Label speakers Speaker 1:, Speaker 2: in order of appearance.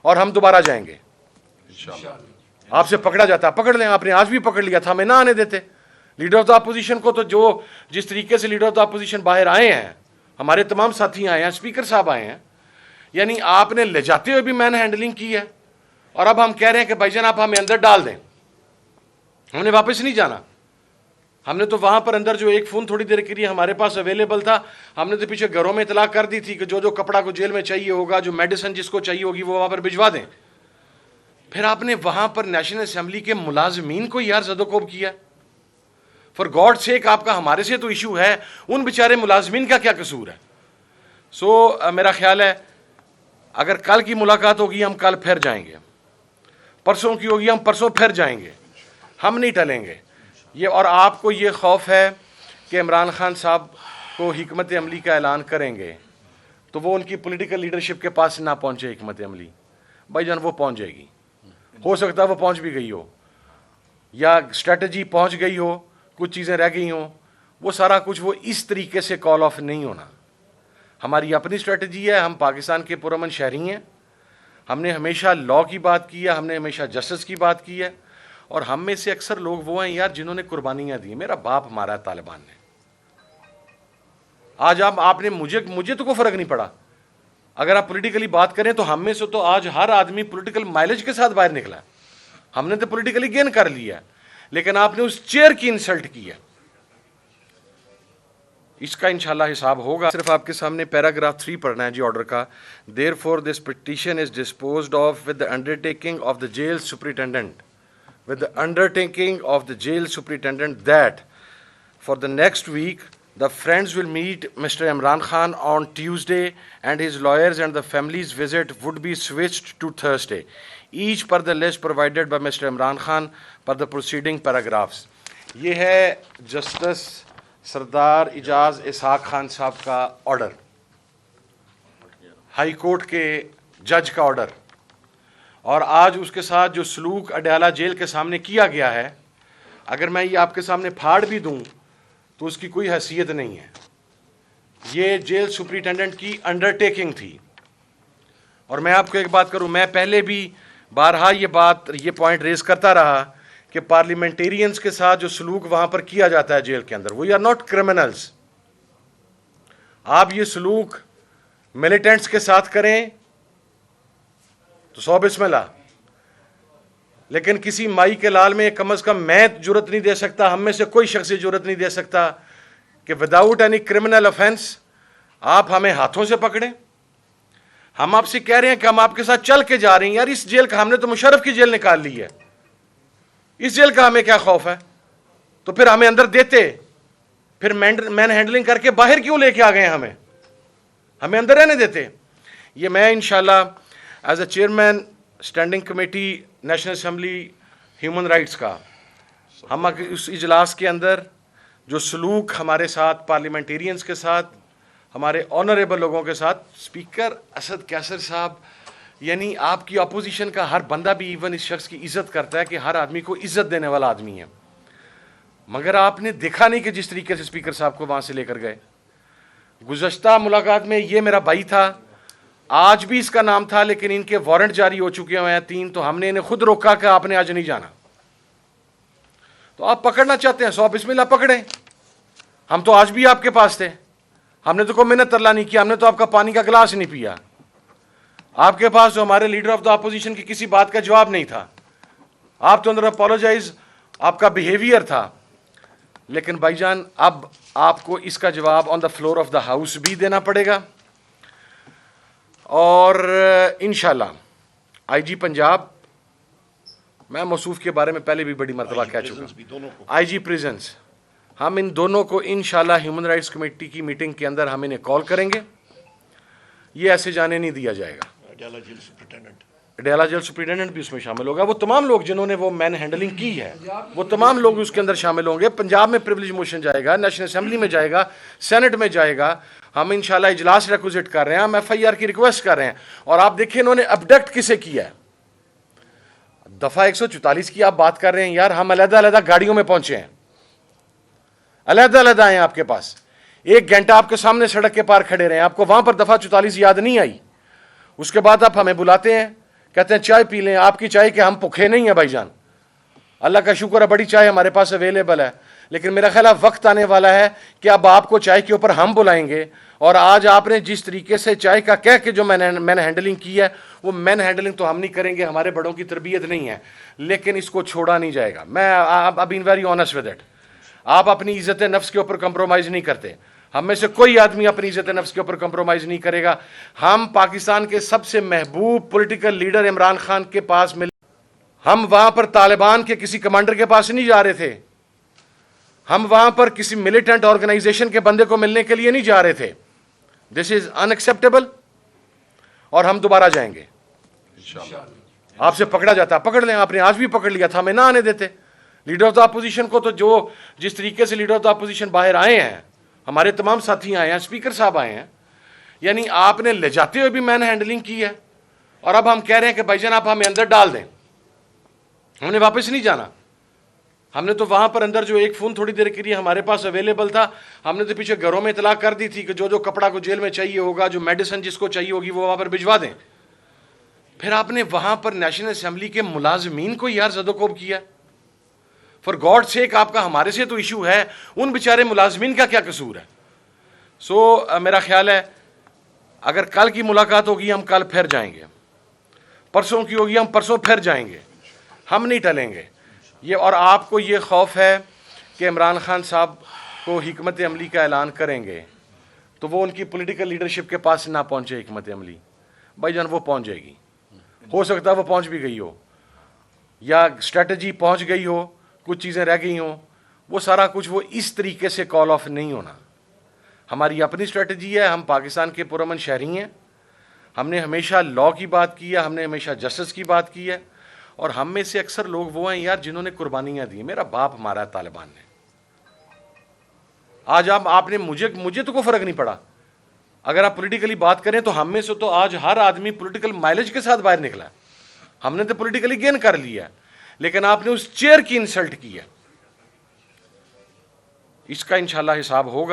Speaker 1: और हम दोबारा जाएंगे आपसे पकड़ा जाता, पकड़ लें, आपने आज भी पकड़ लिया था, हमें ना आने देते। लीडर ऑफ द अपोजिशन को तो जो जिस तरीके से लीडर ऑफ द अपोजिशन बाहर आए हैं, हमारे तमाम साथी आए हैं, स्पीकर साहब आए हैं, यानी आपने ले जाते हुए भी मैन हैंडलिंग की है। और अब हम कह रहे हैं कि भाईजान आप हमें अंदर डाल दें, हमने वापस नहीं जाना। हमने तो वहां पर अंदर जो एक फोन थोड़ी देर के लिए हमारे पास अवेलेबल था, हमने तो पीछे घरों में इतला कर दी थी कि जो जो कपड़ा को जेल में चाहिए होगा, जो मेडिसिन जिसको चाहिए होगी, वो वहां पर भिजवा दें। फिर आपने वहां पर नेशनल असेंबली के मुलाजमीन को यार ज़दोकोब किया। फॉर गॉड सेक, आपका हमारे से तो इशू है, उन बेचारे मुलाजमीन का क्या कसूर है? सो मेरा ख्याल है अगर कल की मुलाकात होगी हम कल फिर जाएंगे, परसों की होगी हम परसों फिर जाएंगे, हम नहीं टलेंगे ये। और आपको ये खौफ है कि इमरान खान साहब को हिकमत अमली का ऐलान करेंगे तो वो उनकी पॉलिटिकल लीडरशिप के पास ना पहुंचे हिकमत अमली, भाईजान वो पहुंच जाएगी। हो सकता है वो पहुंच भी गई हो, या स्ट्रेटजी पहुंच गई हो, कुछ चीज़ें रह गई हों, वो सारा कुछ वो इस तरीके से कॉल ऑफ नहीं होना। हमारी अपनी स्ट्रेटजी है, हम पाकिस्तान के पुरअमन शहरी हैं, हमने हमेशा लॉ की बात की है, हमने हमेशा जस्टिस की बात की है। और हम में से अक्सर लोग वो हैं यार जिन्होंने कुर्बानियाँ दी। मेरा बाप मारा है तालिबान ने, आज आपने मुझे तो कोई फ़र्क नहीं पड़ा। अगर आप पॉलिटिकली बात करें तो हम में से तो आज हर आदमी पॉलिटिकल माइलेज के साथ बाहर निकला है। हमने तो पॉलिटिकली गेन कर लिया है, लेकिन आपने उस चेयर की इंसल्ट की है। इसका इंशाल्लाह हिसाब होगा। सिर्फ आपके सामने पैराग्राफ 3 पढ़ना है जी ऑर्डर का। Therefore this petition is disposed of with the undertaking of the jail superintendent that for the next week the friends will meet Mr. Imran Khan on Tuesday and his lawyers and the family's visit would be switched to Thursday, each per the list provided by Mr. Imran Khan per the preceding paragraphs। ये है justice सरदार इजाज इसहाक खान साहब का order, high court के जज का order. और आज उसके साथ जो सलूक अडयाला जेल के सामने किया गया है, अगर मैं ये आपके सामने फाड़ भी दूं तो उसकी कोई हैसियत नहीं है। ये जेल सुपरिटेंडेंट की अंडरटेकिंग थी। और मैं आपको एक बात करूं, मैं पहले भी बारहा ये पॉइंट रेज करता रहा कि पार्लियामेंटेरियंस के साथ जो सलूक वहां पर किया जाता है जेल के अंदर, वी आर नॉट क्रिमिनल्स। आप ये सलूक मिलिटेंट्स के साथ करें तो 100 बिस्मिल्लाह, लेकिन किसी माई के लाल में कम अज़ कम मैं जुर्रत नहीं दे सकता, हम में से कोई शख्स जुर्रत नहीं दे सकता कि विदाउट एनी क्रिमिनल ऑफेंस आप हमें हाथों से पकड़ें। हम आपसे कह रहे हैं कि हम आपके साथ चल के जा रहे हैं यार। इस जेल का हमने तो मुशर्रफ की जेल निकाल ली है, इस जेल का हमें क्या खौफ है? तो फिर हमें अंदर देते, फिर मैन हैंडलिंग करके बाहर क्यों लेके आ गए? हमें अंदर रहने देते। ये मैं इंशाल्लाह as a chairman standing committee national assembly human rights का, हम उस इजलास के अंदर जो सलूक हमारे साथ पार्लियामेंटेरियंस के साथ, हमारे ऑनरेबल लोगों के साथ, स्पीकर असद कैसर साहब, यानी आपकी अपोजिशन का हर बंदा भी इवन इस शख्स की इज्जत करता है कि हर आदमी को इज्जत देने वाला आदमी है, मगर आपने देखा नहीं कि जिस तरीके से स्पीकर साहब को वहाँ से लेकर गए। गुज़श्ता मुलाकात में ये मेरा भाई था, आज भी इसका नाम था, लेकिन इनके वारंट जारी हो चुके हुए हैं 3, तो हमने इन्हें खुद रोका कि आपने आज नहीं जाना। तो आप पकड़ना चाहते हैं 100 बिस्मिल्लाह पकड़ें। हम तो आज भी आपके पास थे, हमने तो कोई मिन्नत तरला नहीं किया, हमने तो आपका पानी का गिलास नहीं पिया। आपके पास जो हमारे लीडर ऑफ द अपोजिशन की किसी बात का जवाब नहीं था, आप तो अंदर अपोलोजाइज आपका बिहेवियर था। लेकिन भाईजान अब आपको इसका जवाब on the floor of the house भी देना पड़ेगा। और इंशाल्लाह आईजी पंजाब, मैं मौसूफ के बारे में पहले भी बड़ी मरतबा कह चुका, आईजी प्रिजन्स, हम इन दोनों को इंशाल्लाह ह्यूमन राइट्स कमेटी की मीटिंग के अंदर हम इन्हें कॉल करेंगे। ये ऐसे जाने नहीं दिया जाएगा। अडयाला जेल सुपरिटेंडेंट भी उसमें शामिल होगा। वो तमाम लोग जिन्होंने वो मैन हैंडलिंग की है, वो तमाम लोग उसके अंदर शामिल होंगे। पंजाब में प्रिविलेज मोशन जाएगा, नेशनल असेंबली में जाएगा, सेनेट में जाएगा। हम इंशाल्लाह इजलास रिक्वेस्ट कर रहे हैं, हम FIR की रिक्वेस्ट कर रहे हैं। और आप देखिए इन्होंने अबडक्ट किसे किया है। दफा 144 की आप बात कर रहे हैं यार, हम अलग-अलग गाड़ियों में पहुंचे हैं, अलग-अलग आए हैं आपके पास। 1 घंटा आपके सामने सड़क के पार खड़े रहे, आपको वहां पर दफा 44 याद नहीं आई। उसके बाद आप हमें बुलाते हैं कहते हैं चाय पी लें, आपकी चाय के हम भूखे नहीं हैं भाईजान, अल्लाह का शुक्र है बड़ी चाय हमारे पास अवेलेबल है। लेकिन मेरा ख्याल है वक्त आने वाला है कि अब आपको चाय के ऊपर हम बुलाएंगे। और आज आपने जिस तरीके से चाय का कह के जो मैन हैंडलिंग की है, वो मैन हैंडलिंग तो हम नहीं करेंगे, हमारे बड़ों की तरबियत नहीं है, लेकिन इसको छोड़ा नहीं जाएगा। मैं I been very honest with it. आप अपनी इज्जत नफ्स के ऊपर कंप्रोमाइज़ नहीं करते, हम में से कोई आदमी अपनी इज्जत नफ्स के ऊपर कंप्रोमाइज़ नहीं करेगा। हम पाकिस्तान के सबसे महबूब पॉलिटिकल लीडर इमरान खान के पास मिले, हम वहां पर तालिबान के किसी कमांडर के पास नहीं जा रहे थे, हम वहां पर किसी मिलिटेंट ऑर्गेनाइजेशन के बंदे को मिलने के लिए नहीं जा रहे थे। दिस इज अनएक्सेप्टेबल और हम दोबारा जाएंगे इंशाअल्लाह। आपसे पकड़ा जाता पकड़ लें, आपने आज भी पकड़ लिया था, हमें ना आने देते लीडर ऑफ द अपोजिशन को। तो जो जिस तरीके से लीडर ऑफ द अपोजिशन बाहर आए हैं, हमारे तमाम साथी आए हैं, स्पीकर साहब आए हैं, यानी आपने ले जाते हुए भी मैन हैंडलिंग की है। और अब हम कह रहे हैं कि भाईजान आप हमें अंदर डाल दें, हमने वापस नहीं जाना। हमने तो वहां पर अंदर जो एक फ़ोन थोड़ी देर के लिए हमारे पास अवेलेबल था, हमने तो पीछे घरों में इतला कर दी थी कि जो जो कपड़ा को जेल में चाहिए होगा, जो मेडिसिन जिसको चाहिए होगी, वो वहां पर भिजवा दें। फिर आपने वहां पर नेशनल असेंबली के मुलाजमीन को यार जदोकोब किया। फॉर गॉड सेक, आपका हमारे से तो इशू है, उन बेचारे मुलाजमीन का क्या कसूर है? सो मेरा ख्याल है अगर कल की मुलाकात होगी हम कल फिर जाएंगे, परसों की होगी हम परसों फिर जाएंगे, हम नहीं टलेंगे ये। और आपको ये खौफ है कि इमरान खान साहब को हिकमत अमली का ऐलान करेंगे तो वो उनकी पॉलिटिकल लीडरशिप के पास ना पहुंचे हिकमत अमली, भाईजान वो पहुंच जाएगी। हो सकता है वो पहुंच भी गई हो, या स्ट्रेटजी पहुंच गई हो, कुछ चीज़ें रह गई हों, वो सारा कुछ वो इस तरीके से कॉल ऑफ नहीं होना। हमारी अपनी स्ट्रेटजी है, हम पाकिस्तान के पुरअमन शहरी हैं, हमने हमेशा लॉ की बात की है, हमने हमेशा जस्टिस की बात की है। और हम में से अक्सर लोग वो हैं यार जिन्होंने कुर्बानियां दी। मेरा बाप मारा है तालिबान ने, आज आपने मुझे तो कोई फर्क नहीं पड़ा। अगर आप पॉलिटिकली बात करें तो हम में से तो आज हर आदमी पॉलिटिकल माइलेज के साथ बाहर निकला है, हमने तो पॉलिटिकली गेन कर लिया है, लेकिन आपने उस चेयर की इंसल्ट की है। इसका इंशाल्लाह हिसाब होगा।